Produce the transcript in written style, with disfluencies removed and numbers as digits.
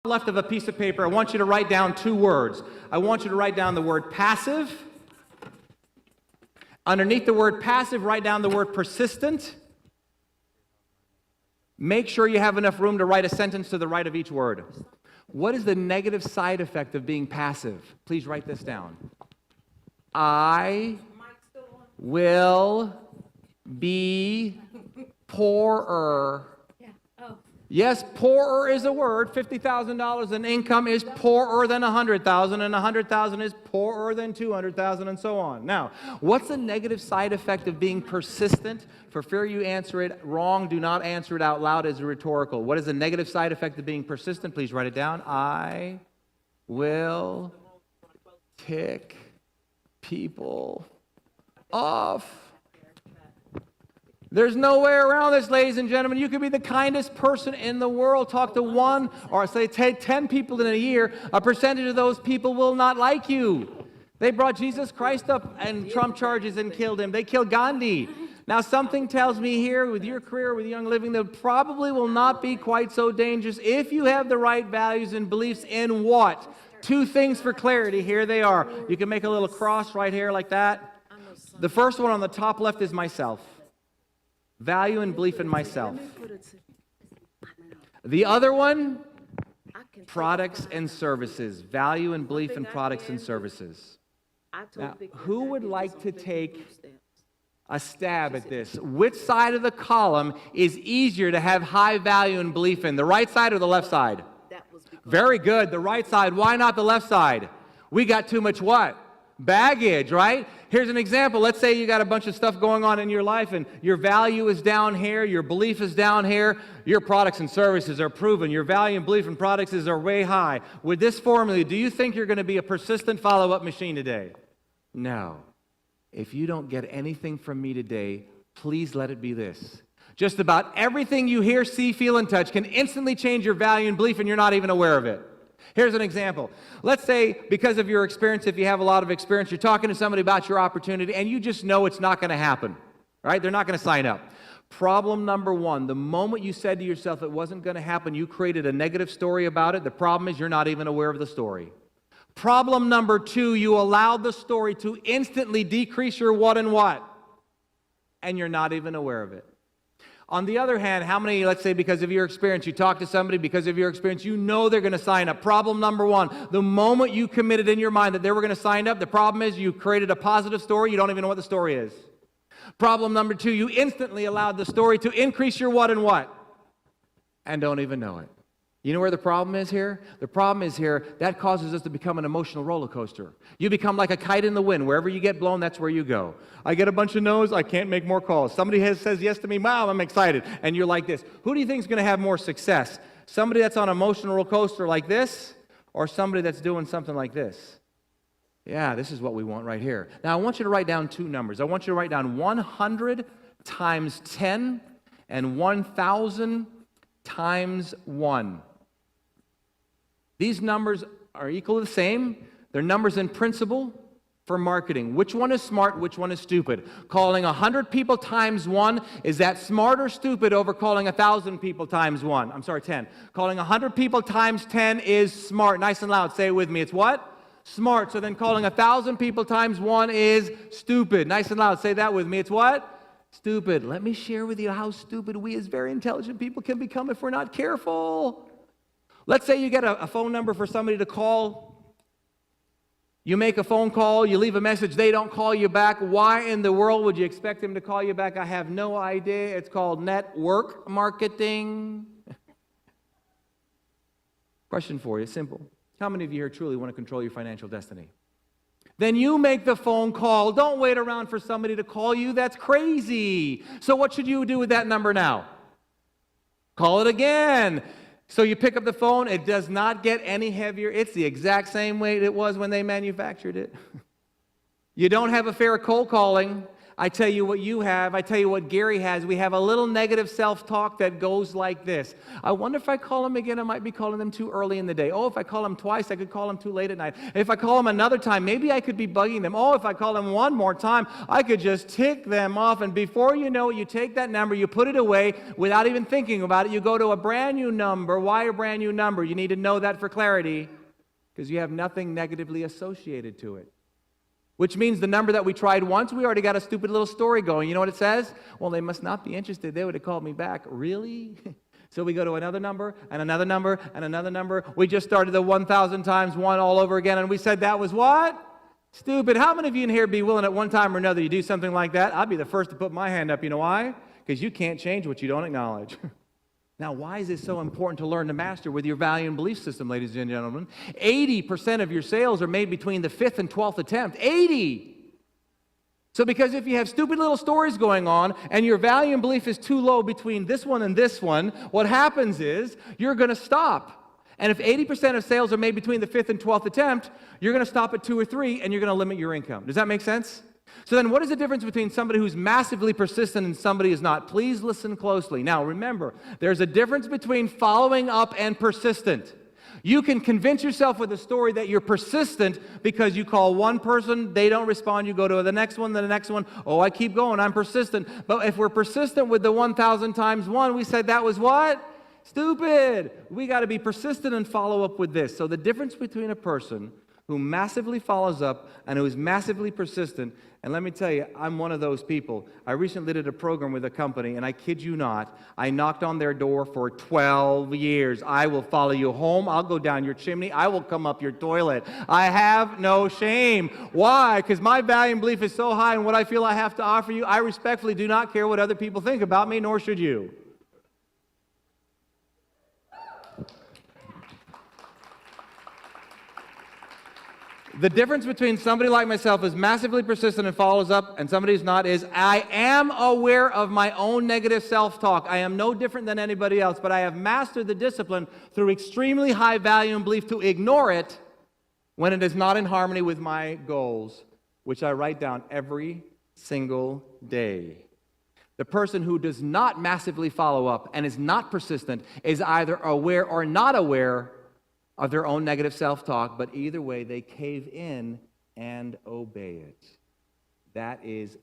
left of a piece of paper, I want you to write down 2 words. I want you to write down the word passive. Underneath the word passive, write down the word persistent. Make sure you have enough room to write a sentence to the right of each word. What is the negative side effect of being passive? Please write this down. I will be poorer. Yes, poorer is a word. $50,000 in income is poorer than $100,000, and $100,000 is poorer than $200,000, and so on. Now, what's the negative side effect of being persistent? For fear you answer it wrong, do not answer it out loud as rhetorical. What is the negative side effect of being persistent? Please write it down. I will tick people off. There's no way around this, ladies and gentlemen. You could be the kindest person in the world. Talk to 1 or say 10 people in a year. A percentage of those people will not like you. They brought Jesus Christ up and Trump charges and killed him. They killed Gandhi. Now, something tells me here with your career, with Young Living, that probably will not be quite so dangerous if you have the right values and beliefs in what? 2 things for clarity. Here they are. You can make a little cross right here like that. The first one on the top left is myself. Value and belief in myself. The other one, products and services. Value and belief in products and services. Now, who would like to take a stab at this? Which side of the column is easier to have high value and belief in? The right side or the left side? Very good. The right side. Why not the left side? We got too much what? Baggage, right? Here's an example. Let's say you got a bunch of stuff going on in your life and your value is down here, your belief is down here, your products and services are proven, your value and belief in products are way high. With this formula, do you think you're going to be a persistent follow-up machine today? No. If you don't get anything from me today, please let it be this. Just about everything you hear, see, feel, and touch can instantly change your value and belief and you're not even aware of it. Here's an example. Let's say because of your experience, if you have a lot of experience, you're talking to somebody about your opportunity and you just know it's not going to happen, right? They're not going to sign up. Problem number 1, the moment you said to yourself it wasn't going to happen, you created a negative story about it. The problem is you're not even aware of the story. Problem number 2, you allowed the story to instantly decrease your what and what, and you're not even aware of it. On the other hand, how many, let's say because of your experience, you talk to somebody, because of your experience, you know they're going to sign up. Problem number 1, the moment you committed in your mind that they were going to sign up, the problem is you created a positive story, you don't even know what the story is. Problem number 2, you instantly allowed the story to increase your what and what, and don't even know it. You know where the problem is here? The problem is here, that causes us to become an emotional roller coaster. You become like a kite in the wind. Wherever you get blown, that's where you go. I get a bunch of no's, I can't make more calls. Somebody says yes to me, wow, I'm excited. And you're like this. Who do you think is going to have more success? Somebody that's on an emotional roller coaster like this, or somebody that's doing something like this? Yeah, this is what we want right here. Now, I want you to write down 2 numbers. I want you to write down 100 times 10 and 1,000 times 1. These numbers are equal to the same. They're numbers in principle for marketing. Which one is smart? Which one is stupid? Calling 100 people times 1, is that smart or stupid over calling 1,000 people times 1? I'm sorry, 10. Calling 100 people times 10 is smart. Nice and loud. Say it with me. It's what? Smart. So then calling 1,000 people times 1 is stupid. Nice and loud. Say that with me. It's what? Stupid. Let me share with you how stupid we as very intelligent people can become if we're not careful. Let's say you get a phone number for somebody to call. You make a phone call, you leave a message, they don't call you back. Why in the world would you expect them to call you back? I have no idea. It's called network marketing. Question for you, simple. How many of you here truly want to control your financial destiny? Then you make the phone call. Don't wait around for somebody to call you. That's crazy. So what should you do with that number now? Call it again. So you pick up the phone, it does not get any heavier. It's the exact same weight it was when they manufactured it. You don't have a fear of cold calling. I tell you what you have. I tell you what Gary has. We have a little negative self-talk that goes like this. I wonder if I call him again, I might be calling them too early in the day. Oh, if I call him twice, I could call him too late at night. If I call him another time, maybe I could be bugging them. Oh, if I call him one more time, I could just tick them off. And before you know it, you take that number, you put it away without even thinking about it. You go to a brand new number. Why a brand new number? You need to know that for clarity because you have nothing negatively associated to it. Which means the number that we tried once, we already got a stupid little story going. You know what it says? Well, they must not be interested. They would have called me back. Really? So we go to another number, and another number, and another number. We just started the 1,000 times 1 all over again, and we said that was what? Stupid. How many of you in here be willing at one time or another to do something like that? I'd be the first to put my hand up. You know why? Because you can't change what you don't acknowledge. Now, why is it so important to learn to master with your value and belief system, ladies and gentlemen? 80% of your sales are made between the 5th and 12th attempt. 80! So because if you have stupid little stories going on and your value and belief is too low between this one and this one, what happens is you're going to stop. And if 80% of sales are made between the 5th and 12th attempt, you're going to stop at 2 or 3 and you're going to limit your income. Does that make sense? So then what is the difference between somebody who's massively persistent and somebody who's not? Please listen closely. Now remember, there's a difference between following up and persistent. You can convince yourself with a story that you're persistent because you call one person, they don't respond, you go to the next one, the next one, oh, I keep going, I'm persistent. But if we're persistent with the 1,000 times 1, we said that was what? Stupid. We got to be persistent and follow up with this. So the difference between a person who massively follows up and who is massively persistent. And let me tell you, I'm one of those people. I recently did a program with a company, and I kid you not, I knocked on their door for 12 years. I will follow you home. I'll go down your chimney. I will come up your toilet. I have no shame. Why? Because my value and belief is so high in what I feel I have to offer you, I respectfully do not care what other people think about me, nor should you. The difference between somebody like myself who's massively persistent and follows up and somebody who's not is I am aware of my own negative self-talk. I am no different than anybody else, but I have mastered the discipline through extremely high value and belief to ignore it when it is not in harmony with my goals, which I write down every single day. The person who does not massively follow up and is not persistent is either aware or not aware of their own negative self-talk, but either way, they cave in and obey it. That is